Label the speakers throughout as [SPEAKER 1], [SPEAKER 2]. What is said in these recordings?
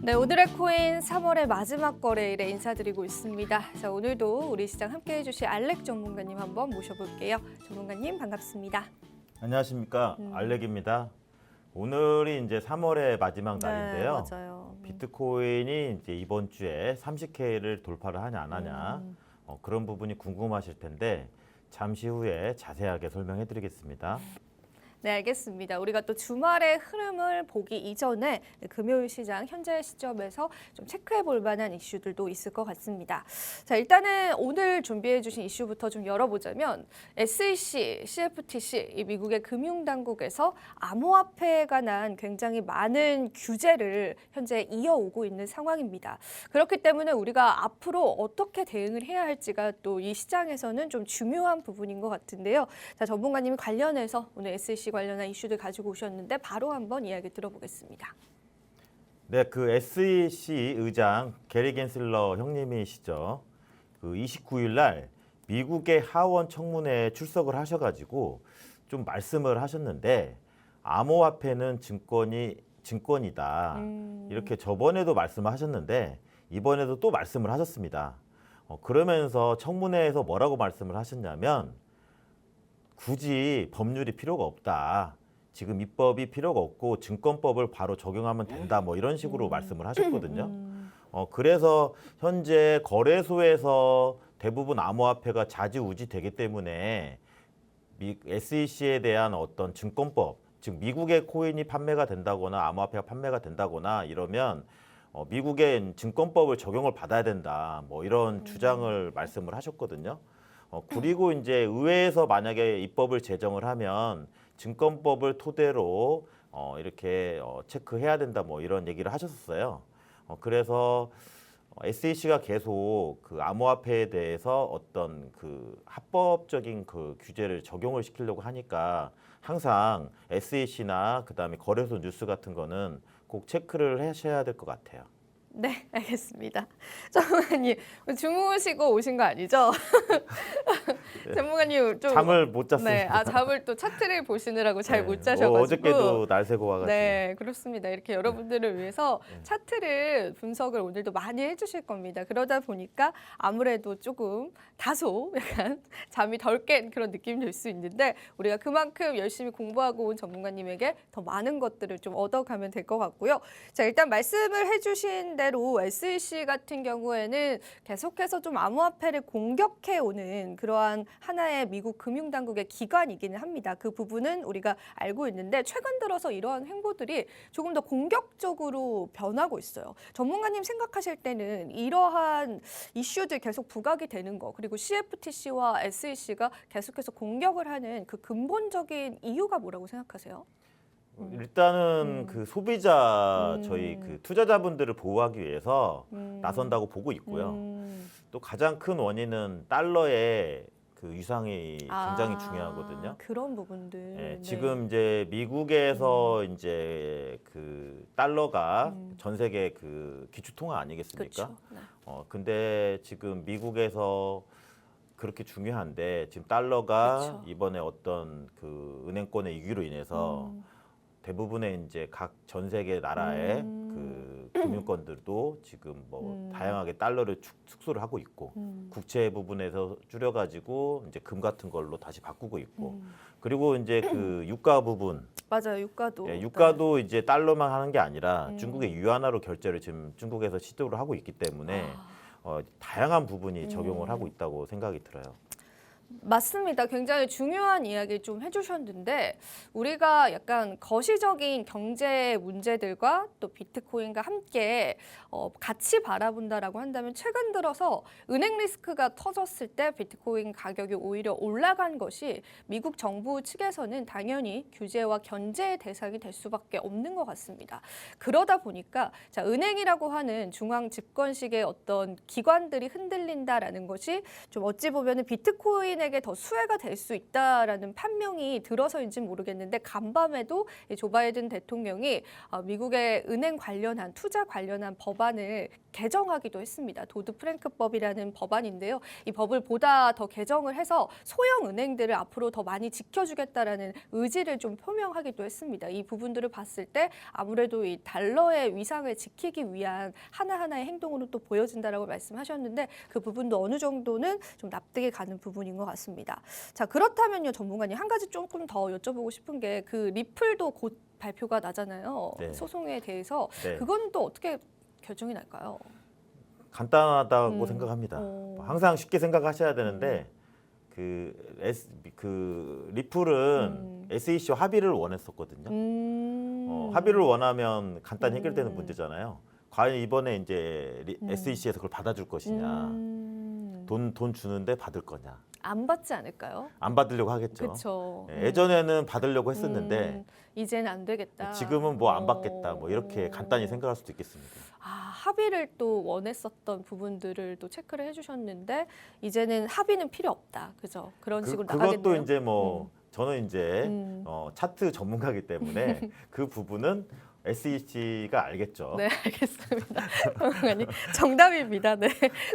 [SPEAKER 1] 네, 오늘의 코인 3월의 마지막 거래일에 인사드리고 있습니다. 자, 오늘도 우리 시장 함께해 주실 알렉 전문가님 한번 모셔볼게요. 전문가님 반갑습니다.
[SPEAKER 2] 안녕하십니까, 알렉입니다. 오늘이 이제 3월의 마지막
[SPEAKER 1] 네,
[SPEAKER 2] 날인데요.
[SPEAKER 1] 맞아요.
[SPEAKER 2] 비트코인이 이제 이번 주에 30K를 돌파를 하냐 안 하냐 그런 부분이 궁금하실 텐데 잠시 후에 자세하게 설명해드리겠습니다.
[SPEAKER 1] 네, 알겠습니다. 우리가 또 주말의 흐름을 보기 이전에 금요일 시장 현재 시점에서 좀 체크해 볼 만한 이슈들도 있을 것 같습니다. 자, 일단은 오늘 준비해 주신 이슈부터 좀 열어보자면 SEC, CFTC, 이 미국의 금융당국에서 암호화폐에 관한 굉장히 많은 규제를 현재 이어오고 있는 상황입니다. 그렇기 때문에 우리가 앞으로 어떻게 대응을 해야 할지가 또 이 시장에서는 좀 중요한 부분인 것 같은데요. 자, 전문가님이 관련해서 오늘 SEC 관련한 이슈들 가지고 오셨는데 바로 한번 이야기 들어보겠습니다.
[SPEAKER 2] 네, 그 SEC 의장 게리 겐슬러 형님이시죠. 그 29일 날 미국의 하원 청문회에 출석을 하셔가지고 좀 말씀을 하셨는데 암호화폐는 증권이다. 이렇게 저번에도 말씀을 하셨는데 이번에도 또 말씀을 하셨습니다. 그러면서 청문회에서 뭐라고 말씀을 하셨냐면 굳이 법률이 필요가 없다. 지금 입법이 필요가 없고 증권법을 바로 적용하면 된다. 뭐 이런 식으로 말씀을 하셨거든요. 그래서 현재 거래소에서 대부분 암호화폐가 좌지우지 되기 때문에 SEC에 대한 어떤 증권법, 즉 미국의 코인이 판매가 된다거나 암호화폐가 판매가 된다거나 이러면 미국의 증권법을 적용을 받아야 된다. 뭐 이런 주장을 말씀을 하셨거든요. 그리고 이제 의회에서 만약에 입법을 제정을 하면 증권법을 토대로 이렇게 체크해야 된다 뭐 이런 얘기를 하셨었어요. 그래서 SEC가 계속 그 암호화폐에 대해서 어떤 그 합법적인 그 규제를 적용을 시키려고 하니까 항상 SEC나 그다음에 거래소 뉴스 같은 거는 꼭 체크를 하셔야 될 것 같아요.
[SPEAKER 1] 네, 알겠습니다. 전문가님 주무시고 오신 거 아니죠? 전문가님 좀
[SPEAKER 2] 잠을 못 잤습니다.
[SPEAKER 1] 네, 잠을 또 차트를 보시느라고 잘 못 자셔가지고
[SPEAKER 2] 어저께도 날 새고 와가지고.
[SPEAKER 1] 네, 그렇습니다. 이렇게 여러분들을 위해서 차트를 분석을 오늘도 많이 해주실 겁니다. 그러다 보니까 아무래도 조금 다소 약간 잠이 덜 깬 그런 느낌이 들 수 있는데 우리가 그만큼 열심히 공부하고 온 전문가님에게 더 많은 것들을 좀 얻어가면 될 것 같고요. 자, 일단 말씀을 해주신 대로 SEC 같은 경우에는 계속해서 좀 암호화폐를 공격해오는 그러한 하나의 미국 금융당국의 기관이기는 합니다. 그 부분은 우리가 알고 있는데 최근 들어서 이러한 행보들이 조금 더 공격적으로 변하고 있어요. 전문가님 생각하실 때는 이러한 이슈들 계속 부각이 되는 거 그리고 CFTC와 SEC가 계속해서 공격을 하는 그 근본적인 이유가 뭐라고 생각하세요?
[SPEAKER 2] 일단은 그 소비자 저희 그 투자자분들을 보호하기 위해서 나선다고 보고 있고요. 또 가장 큰 원인은 달러의 그 유상이 굉장히 중요하거든요.
[SPEAKER 1] 그런 부분들.
[SPEAKER 2] 네, 지금 이제 미국에서 이제 그 달러가 전 세계 그 기축 통화 아니겠습니까?
[SPEAKER 1] 그렇죠. 네.
[SPEAKER 2] 근데 지금 미국에서 그렇게 중요한데 지금 달러가
[SPEAKER 1] 그렇죠.
[SPEAKER 2] 이번에 어떤 그 은행권의 위기로 인해서 대부분의 이제 각 전 세계 나라의 그 금융권들도 지금 뭐 다양하게 달러를 축소를 하고 있고 국채 부분에서 줄여가지고 이제 금 같은 걸로 다시 바꾸고 있고 그리고 이제 그 유가 부분
[SPEAKER 1] 맞아요, 유가도.
[SPEAKER 2] 예, 유가도 이제 달러만 하는 게 아니라 중국의 유안화로 결제를 지금 중국에서 시도를 하고 있기 때문에 다양한 부분이 적용을 하고 있다고 생각이 들어요.
[SPEAKER 1] 맞습니다. 굉장히 중요한 이야기 좀 해주셨는데 우리가 약간 거시적인 경제 문제들과 또 비트코인과 함께 같이 바라본다라고 한다면 최근 들어서 은행 리스크가 터졌을 때 비트코인 가격이 오히려 올라간 것이 미국 정부 측에서는 당연히 규제와 견제의 대상이 될 수밖에 없는 것 같습니다. 그러다 보니까 자, 은행이라고 하는 중앙 집권식의 어떤 기관들이 흔들린다라는 것이 좀 어찌 보면은 비트코인 외국인에게 더 수혜가 될 수 있다라는 판명이 들어서인지는 모르겠는데 간밤에도 이 조 바이든 대통령이 미국의 은행 관련한 투자 관련한 법안을 개정하기도 했습니다. 도드 프랭크법이라는 법안인데요. 이 법을 보다 더 개정을 해서 소형 은행들을 앞으로 더 많이 지켜주겠다라는 의지를 좀 표명하기도 했습니다. 이 부분들을 봤을 때 아무래도 이 달러의 위상을 지키기 위한 하나하나의 행동으로 또 보여진다라고 말씀하셨는데 그 부분도 어느 정도는 좀 납득이 가는 부분인 것 같습니다. 자, 그렇다면요, 전문가님 한 가지 조금 더 여쭤보고 싶은 게 그 리플도 곧 발표가 나잖아요.
[SPEAKER 2] 네.
[SPEAKER 1] 소송에 대해서
[SPEAKER 2] 네.
[SPEAKER 1] 그건 또 어떻게 결정이 날까요?
[SPEAKER 2] 간단하다고
[SPEAKER 1] 음.
[SPEAKER 2] 생각합니다.
[SPEAKER 1] 어.
[SPEAKER 2] 항상 쉽게 생각하셔야 되는데 그 리플은 SEC와 합의를 원했었거든요. 합의를 원하면 간단히 해결되는 문제잖아요. 과연 이번에 이제 SEC에서 그걸 받아줄 것이냐, 돈 주는데 받을 거냐,
[SPEAKER 1] 안 받지 않을까요?
[SPEAKER 2] 안 받으려고 하겠죠.
[SPEAKER 1] 그렇죠.
[SPEAKER 2] 예전에는 받으려고 했었는데
[SPEAKER 1] 이제는 안 되겠다.
[SPEAKER 2] 지금은 뭐 안 받겠다, 뭐 이렇게 간단히 생각할 수도 있겠습니다.
[SPEAKER 1] 합의를 또 원했었던 부분들을 또 체크를 해주셨는데 이제는 합의는 필요 없다, 그죠? 그런 식으로 나가겠네요.
[SPEAKER 2] 그것도 이제 뭐 저는 이제 차트 전문가이기 때문에 그 부분은 SEC가 알겠죠.
[SPEAKER 1] 네, 알겠습니다. 아니, 정답입니다. 네,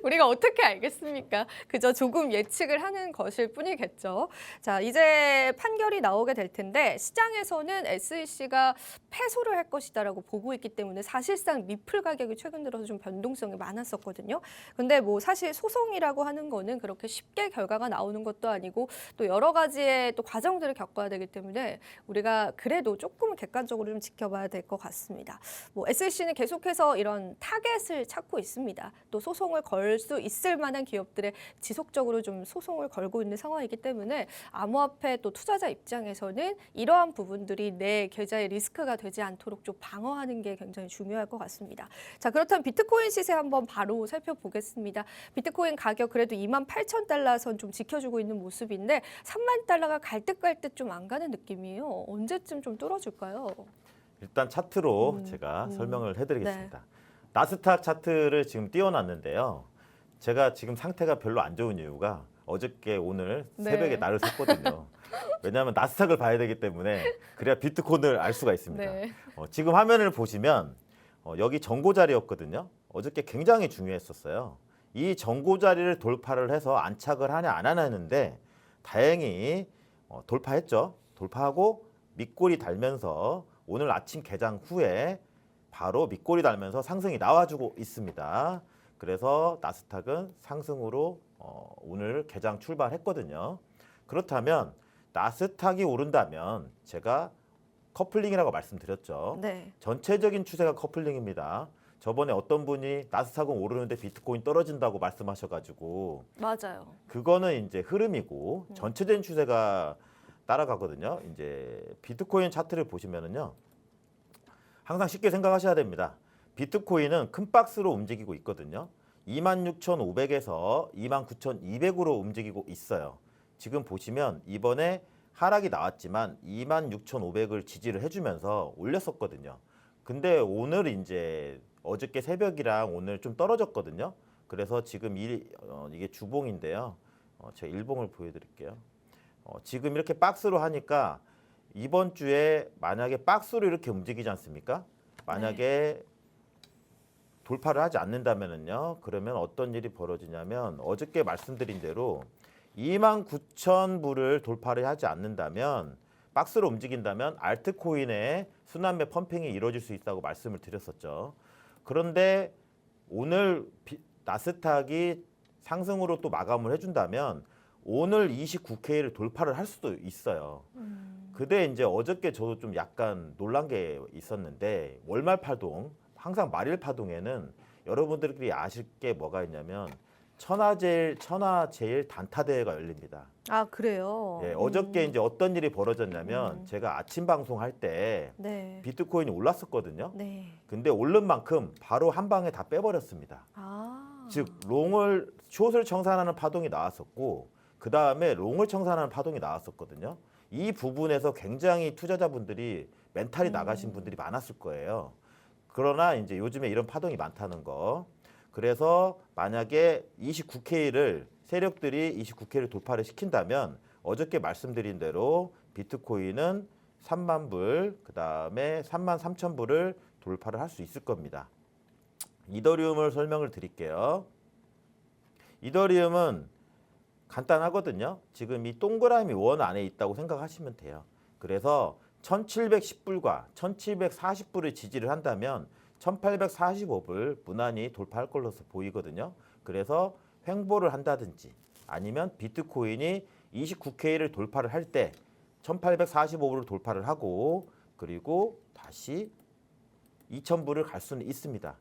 [SPEAKER 1] 우리가 어떻게 알겠습니까? 그저 조금 예측을 하는 것일 뿐이겠죠. 자, 이제 판결이 나오게 될 텐데 시장에서는 SEC가 패소를 할 것이다라고 보고 있기 때문에 사실상 리플 가격이 최근 들어서 좀 변동성이 많았었거든요. 근데 뭐 사실 소송이라고 하는 거는 그렇게 쉽게 결과가 나오는 것도 아니고 또 여러 가지의 또 과정들을 겪어야 되기 때문에 우리가 그래도 조금은 객관적으로 좀 지켜봐야 될 것 같습니다. 뭐 SEC는 계속해서 이런 타겟을 찾고 있습니다. 또 소송을 걸 수 있을 만한 기업들의 지속적으로 좀 소송을 걸고 있는 상황이기 때문에 암호화폐 또 투자자 입장에서는 이러한 부분들이 내 계좌의 리스크가 되지 않도록 좀 방어하는 게 굉장히 중요할 것 같습니다. 자, 그렇다면 비트코인 시세 한번 바로 살펴보겠습니다. 비트코인 가격 그래도 28,000달러 선 좀 지켜주고 있는 모습인데 3만 달러가 갈 듯 좀 안 가는 느낌이에요. 언제쯤 좀 뚫어줄까요?
[SPEAKER 2] 일단 차트로 제가 설명을 해드리겠습니다.
[SPEAKER 1] 네.
[SPEAKER 2] 나스닥 차트를 지금 띄워놨는데요. 제가 지금 상태가 별로 안 좋은 이유가 어저께 오늘
[SPEAKER 1] 네.
[SPEAKER 2] 새벽에 날을 샜거든요. 왜냐하면 나스닥을 봐야 되기 때문에 그래야 비트코인을 알 수가 있습니다.
[SPEAKER 1] 네.
[SPEAKER 2] 지금 화면을 보시면 여기 정고 자리였거든요. 어저께 굉장히 중요했었어요. 이 정고 자리를 돌파를 해서 안착을 하냐 안 하냐 했는데 다행히 돌파했죠. 돌파하고 밑골이 달면서 오늘 아침 개장 후에 바로 밑골이 달면서 상승이 나와주고 있습니다. 그래서 나스닥은 상승으로 오늘 개장 출발했거든요. 그렇다면 나스닥이 오른다면 제가 커플링이라고 말씀드렸죠.
[SPEAKER 1] 네.
[SPEAKER 2] 전체적인 추세가 커플링입니다. 저번에 어떤 분이 나스닥은 오르는데 비트코인 떨어진다고 말씀하셔가지고
[SPEAKER 1] 맞아요.
[SPEAKER 2] 그거는 이제 흐름이고 전체적인 추세가 따라가거든요. 이제 비트코인 차트를 보시면은요. 항상 쉽게 생각하셔야 됩니다. 비트코인은 큰 박스로 움직이고 있거든요. 26,500에서 29,200으로 움직이고 있어요. 지금 보시면 이번에 하락이 나왔지만 26,500을 지지를 해주면서 올렸었거든요. 근데 오늘 이제 어저께 새벽이랑 오늘 좀 떨어졌거든요. 그래서 지금 이게 주봉인데요. 제가 일봉을 보여드릴게요. 지금 이렇게 박스로 하니까 이번 주에 만약에 박스로 이렇게 움직이지 않습니까? 만약에 돌파를 하지 않는다면은요. 그러면 어떤 일이 벌어지냐면 어저께 말씀드린 대로 29,000불을 돌파를 하지 않는다면 박스로 움직인다면 알트코인의 순환매 펌핑이 이루어질 수 있다고 말씀을 드렸었죠. 그런데 오늘 나스닥이 상승으로 또 마감을 해준다면 오늘 29K를 돌파를 할 수도 있어요. 근데 이제 어저께 저도 좀 약간 놀란 게 있었는데 월말 파동, 항상 말일 파동에는 여러분들끼리 아실 게 뭐가 있냐면 천하제일 단타 대회가 열립니다.
[SPEAKER 1] 아, 그래요?
[SPEAKER 2] 예, 어저께 이제 어떤 일이 벌어졌냐면 제가 아침 방송할 때
[SPEAKER 1] 네.
[SPEAKER 2] 비트코인이 올랐었거든요.
[SPEAKER 1] 네.
[SPEAKER 2] 근데 오른 만큼 바로 한 방에 다 빼버렸습니다. 즉 숏을 청산하는 파동이 나왔었고 그 다음에 롱을 청산하는 파동이 나왔었거든요. 이 부분에서 굉장히 투자자분들이 멘탈이 나가신 분들이 많았을 거예요. 그러나 이제 요즘에 이런 파동이 많다는 거. 그래서 만약에 29K를 세력들이 29K를 돌파를 시킨다면 어저께 말씀드린 대로 비트코인은 3만 불, 그다음에 3만 3천 불을 돌파를 할 수 있을 겁니다. 이더리움을 설명을 드릴게요. 이더리움은 간단하거든요. 지금 이 동그라미 원 안에 있다고 생각하시면 돼요. 그래서 1710불과 1740불을 지지를 한다면 1845불 무난히 돌파할 걸로서 보이거든요. 그래서 횡보를 한다든지 아니면 비트코인이 29K를 돌파를 할 때 1845불을 돌파를 하고 그리고 다시 2000불을 갈 수는 있습니다.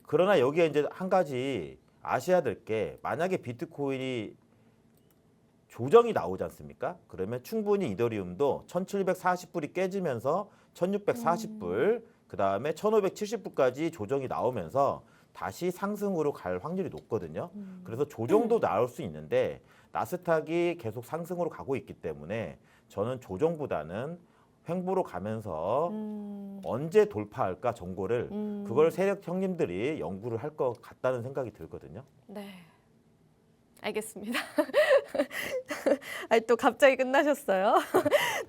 [SPEAKER 2] 그러나 여기에 이제 한 가지 아셔야 될 게 만약에 비트코인이 조정이 나오지 않습니까? 그러면 충분히 이더리움도 1740불이 깨지면서 1640불, 그다음에 1570불까지 조정이 나오면서 다시 상승으로 갈 확률이 높거든요. 그래서 조정도 나올 수 있는데 나스닥이 계속 상승으로 가고 있기 때문에 저는 조정보다는 횡보로 가면서 언제 돌파할까 정보를 그걸 세력 형님들이 연구를 할 것 같다는 생각이 들거든요.
[SPEAKER 1] 네. 알겠습니다. 또 갑자기 끝나셨어요.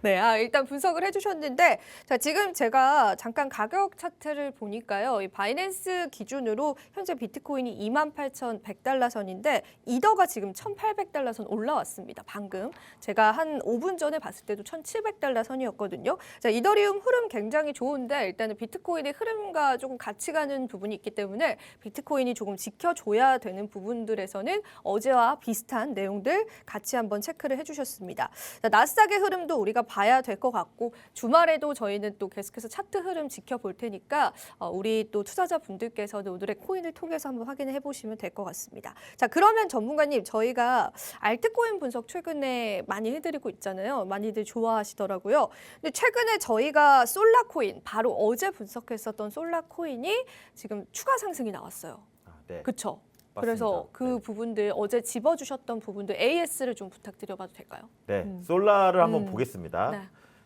[SPEAKER 1] 네, 일단 분석을 해주셨는데, 자, 지금 제가 잠깐 가격 차트를 보니까요, 이 바이낸스 기준으로 현재 비트코인이 28,100달러 선인데 이더가 지금 1,800달러 선 올라왔습니다. 방금 제가 한 5분 전에 봤을 때도 1,700달러 선이었거든요. 자, 이더리움 흐름 굉장히 좋은데 일단은 비트코인의 흐름과 조금 같이 가는 부분이 있기 때문에 비트코인이 조금 지켜줘야 되는 부분들에서는 어제와 비슷한 내용들 같이 한번 체크를 해주셨습니다. 자, 나스닥의 흐름도 우리가 봐야 될 것 같고 주말에도 저희는 또 계속해서 차트 흐름 지켜볼 테니까 우리 또 투자자분들께서는 오늘의 코인을 통해서 한번 확인해 보시면 될 것 같습니다. 자, 그러면 전문가님 저희가 알트코인 분석 최근에 많이 해드리고 있잖아요. 많이들 좋아하시더라고요. 근데 최근에 저희가 솔라코인 바로 어제 분석했었던 솔라코인이 지금 추가 상승이 나왔어요.
[SPEAKER 2] 네.
[SPEAKER 1] 그렇죠?
[SPEAKER 2] 맞습니다.
[SPEAKER 1] 그래서 그
[SPEAKER 2] 네.
[SPEAKER 1] 부분들 어제 집어주셨던 부분들 AS를 좀 부탁드려봐도 될까요?
[SPEAKER 2] 네, 솔라를 한번 보겠습니다.
[SPEAKER 1] 네.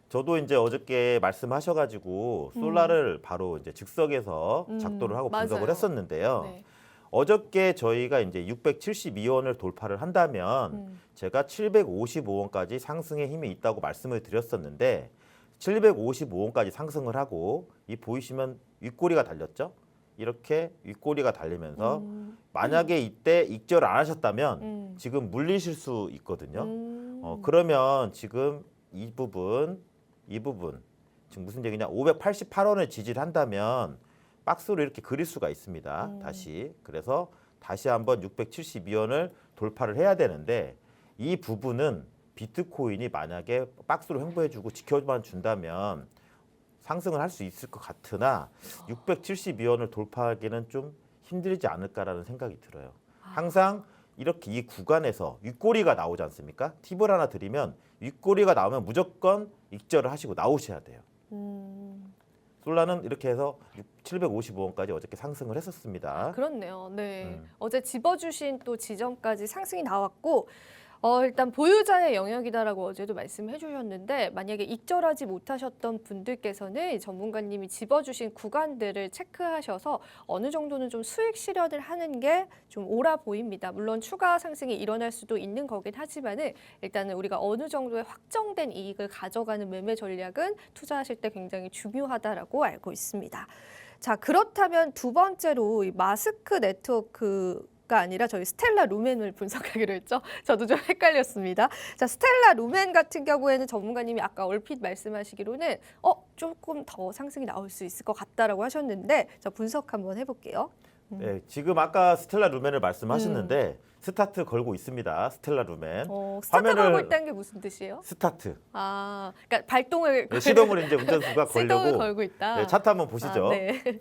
[SPEAKER 2] 저도 이제 어저께 말씀하셔가지고 솔라를 바로 이제 즉석에서 작도를 하고 분석을
[SPEAKER 1] 맞아요.
[SPEAKER 2] 했었는데요.
[SPEAKER 1] 네.
[SPEAKER 2] 어저께 저희가 이제 672원을 돌파를 한다면 제가 755원까지 상승의 힘이 있다고 말씀을 드렸었는데 755원까지 상승을 하고 이 보이시면 윗꼬리가 달렸죠? 이렇게 윗꼬리가 달리면서 만약에 이때 익절 안 하셨다면 지금 물리실 수 있거든요. 그러면 지금 이 부분 지금 무슨 얘기냐? 588원을 지지를 한다면 박스로 이렇게 그릴 수가 있습니다. 다시 그래서 다시 한번 672원을 돌파를 해야 되는데 이 부분은 비트코인이 만약에 박스로 횡보해주고 지켜만 준다면 상승을 할 수 있을 것 같으나 672원을 돌파하기는 좀 힘들지 않을까라는 생각이 들어요. 항상 이렇게 이 구간에서 윗꼬리가 나오지 않습니까? 팁을 하나 드리면 윗꼬리가 나오면 무조건 익절을 하시고 나오셔야 돼요. 솔라는 이렇게 해서 755원까지 어저께 상승을 했었습니다.
[SPEAKER 1] 그렇네요. 네. 어제 집어주신 또 지점까지 상승이 나왔고 일단 보유자의 영역이다라고 어제도 말씀해 주셨는데 만약에 익절하지 못하셨던 분들께서는 전문가님이 집어주신 구간들을 체크하셔서 어느 정도는 좀 수익 실현을 하는 게 좀 옳아 보입니다. 물론 추가 상승이 일어날 수도 있는 거긴 하지만은 일단은 우리가 어느 정도의 확정된 이익을 가져가는 매매 전략은 투자하실 때 굉장히 중요하다라고 알고 있습니다. 자, 그렇다면 두 번째로 이 마스크 네트워크 가 아니라 저희 스텔라 루멘을 분석하기로 했죠. 저도 좀 헷갈렸습니다. 자, 스텔라 루멘 같은 경우에는 전문가님이 아까 얼핏 말씀하시기로는 조금 더 상승이 나올 수 있을 것 같다라고 하셨는데 자, 분석 한번 해볼게요.
[SPEAKER 2] 네, 지금 아까 스텔라 루멘을 말씀하셨는데 스타트 걸고 있습니다. 스텔라 루멘.
[SPEAKER 1] 스타트 걸고 있다는 게 무슨 뜻이에요?
[SPEAKER 2] 스타트.
[SPEAKER 1] 그러니까 발동을
[SPEAKER 2] 네, 시동을 이제 운전수가
[SPEAKER 1] 시동을
[SPEAKER 2] 걸려고.
[SPEAKER 1] 걸고 있다.
[SPEAKER 2] 네, 차트 한번 보시죠.
[SPEAKER 1] 네.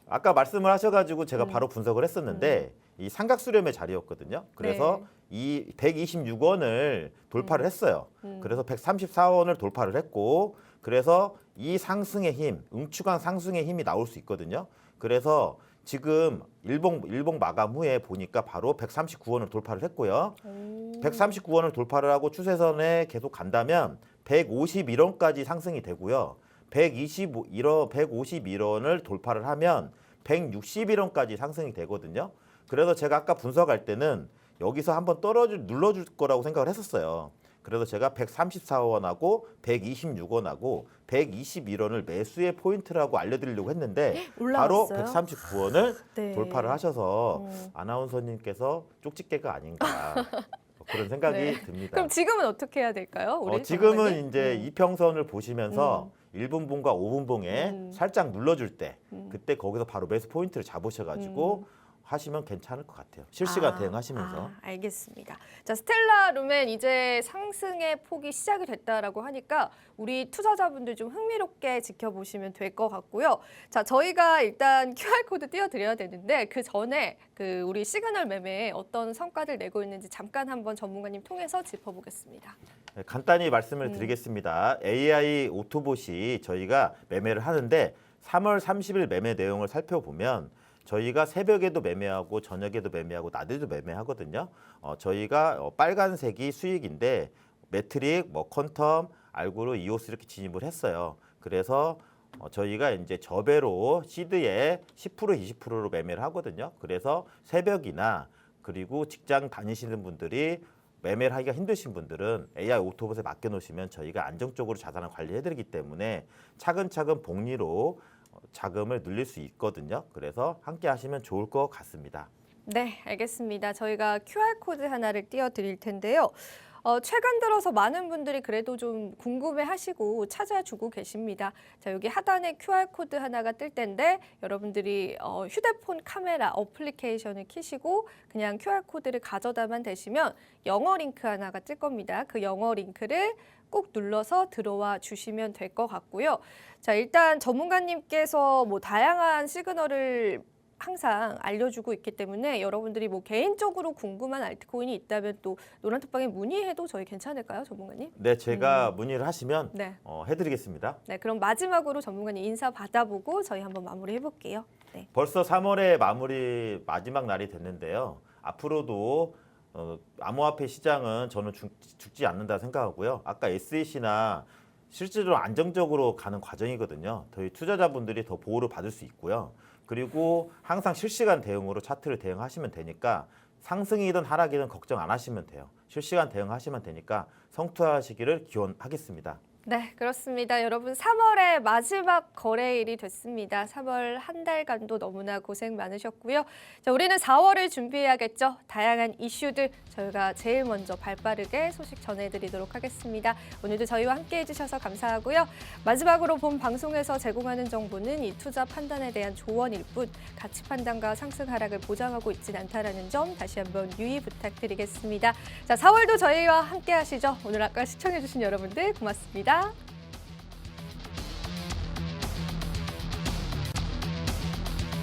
[SPEAKER 2] 아까 말씀을 하셔가지고 제가 바로 분석을 했었는데 이 삼각수렴의 자리였거든요. 그래서 이 126원을 돌파를 했어요. 그래서 134원을 돌파를 했고 그래서 이 상승의 힘, 응축한 상승의 힘이 나올 수 있거든요. 그래서 지금 일봉 마감 후에 보니까 바로 139원을 돌파를 했고요. 139원을 돌파를 하고 추세선에 계속 간다면 151원까지 상승이 되고요. 151원을 돌파를 하면 161원까지 상승이 되거든요. 그래서 제가 아까 분석할 때는 여기서 한번 눌러줄 거라고 생각을 했었어요. 그래서 제가 134원하고 126원하고 121원을 매수의 포인트라고 알려드리려고 했는데 바로
[SPEAKER 1] 올라왔어요?
[SPEAKER 2] 139원을
[SPEAKER 1] 네.
[SPEAKER 2] 돌파를 하셔서 아나운서님께서 쪽집게가 아닌가 그런 생각이
[SPEAKER 1] 네.
[SPEAKER 2] 듭니다.
[SPEAKER 1] 그럼 지금은 어떻게 해야 될까요? 우리
[SPEAKER 2] 지금은
[SPEAKER 1] 전문가님?
[SPEAKER 2] 이제 이평선을 보시면서 1분봉과 5분봉에 살짝 눌러줄 때 그때 거기서 바로 매수 포인트를 잡으셔가지고 하시면 괜찮을 것 같아요. 실시간 대응하시면서.
[SPEAKER 1] 알겠습니다. 자, 스텔라룸엔 이제 상승의 폭이 시작이 됐다라고 하니까 우리 투자자분들 좀 흥미롭게 지켜보시면 될 것 같고요. 자, 저희가 일단 QR코드 띄워드려야 되는데 그 전에 그 우리 시그널 매매에 어떤 성과를 내고 있는지 잠깐 한번 전문가님 통해서 짚어보겠습니다.
[SPEAKER 2] 네, 간단히 말씀을 드리겠습니다. AI 오토봇이 저희가 매매를 하는데 3월 30일 매매 내용을 살펴보면 저희가 새벽에도 매매하고 저녁에도 매매하고 낮에도 매매하거든요. 저희가 빨간색이 수익인데 매트릭, 퀀텀, 알고로, 이오스 이렇게 진입을 했어요. 그래서 저희가 이제 저배로 시드에 10% 20%로 매매를 하거든요. 그래서 새벽이나 그리고 직장 다니시는 분들이 매매를 하기가 힘드신 분들은 AI 오토봇에 맡겨놓으시면 저희가 안정적으로 자산을 관리해드리기 때문에 차근차근 복리로 자금을 늘릴 수 있거든요. 그래서 함께 하시면 좋을 것 같습니다.
[SPEAKER 1] 네, 알겠습니다. 저희가 QR코드 하나를 띄워드릴 텐데요. 최근 들어서 많은 분들이 그래도 좀 궁금해하시고 찾아주고 계십니다. 자, 여기 하단에 QR코드 하나가 뜰 텐데 여러분들이 휴대폰 카메라 어플리케이션을 켜시고 그냥 QR코드를 가져다만 대시면 영어 링크 하나가 뜰 겁니다. 그 영어 링크를 꼭 눌러서 들어와 주시면 될 것 같고요. 자, 일단 전문가님께서 뭐 다양한 시그널을 항상 알려주고 있기 때문에 여러분들이 뭐 개인적으로 궁금한 알트코인이 있다면 또 노란톡방에 문의해도 저희 괜찮을까요, 전문가님?
[SPEAKER 2] 네, 제가 문의를 하시면
[SPEAKER 1] 네.
[SPEAKER 2] 해드리겠습니다.
[SPEAKER 1] 네, 그럼 마지막으로 전문가님 인사 받아보고 저희 한번 마무리 해볼게요. 네.
[SPEAKER 2] 벌써 3월의 마지막 날이 됐는데요. 앞으로도 암호화폐 시장은 저는 죽지 않는다 생각하고요. 아까 SEC나 실제로 안정적으로 가는 과정이거든요. 저희 투자자분들이 더 보호를 받을 수 있고요. 그리고 항상 실시간 대응으로 차트를 대응하시면 되니까 상승이든 하락이든 걱정 안 하시면 돼요. 실시간 대응하시면 되니까 성투하시기를 기원하겠습니다.
[SPEAKER 1] 네, 그렇습니다. 여러분 3월의 마지막 거래일이 됐습니다. 3월 한 달간도 너무나 고생 많으셨고요. 자, 우리는 4월을 준비해야겠죠. 다양한 이슈들 저희가 제일 먼저 발빠르게 소식 전해드리도록 하겠습니다. 오늘도 저희와 함께 해주셔서 감사하고요. 마지막으로 본 방송에서 제공하는 정보는 이 투자 판단에 대한 조언일 뿐 가치 판단과 상승 하락을 보장하고 있진 않다는 점 다시 한번 유의 부탁드리겠습니다. 자, 4월도 저희와 함께 하시죠. 오늘 아까 시청해주신 여러분들 고맙습니다.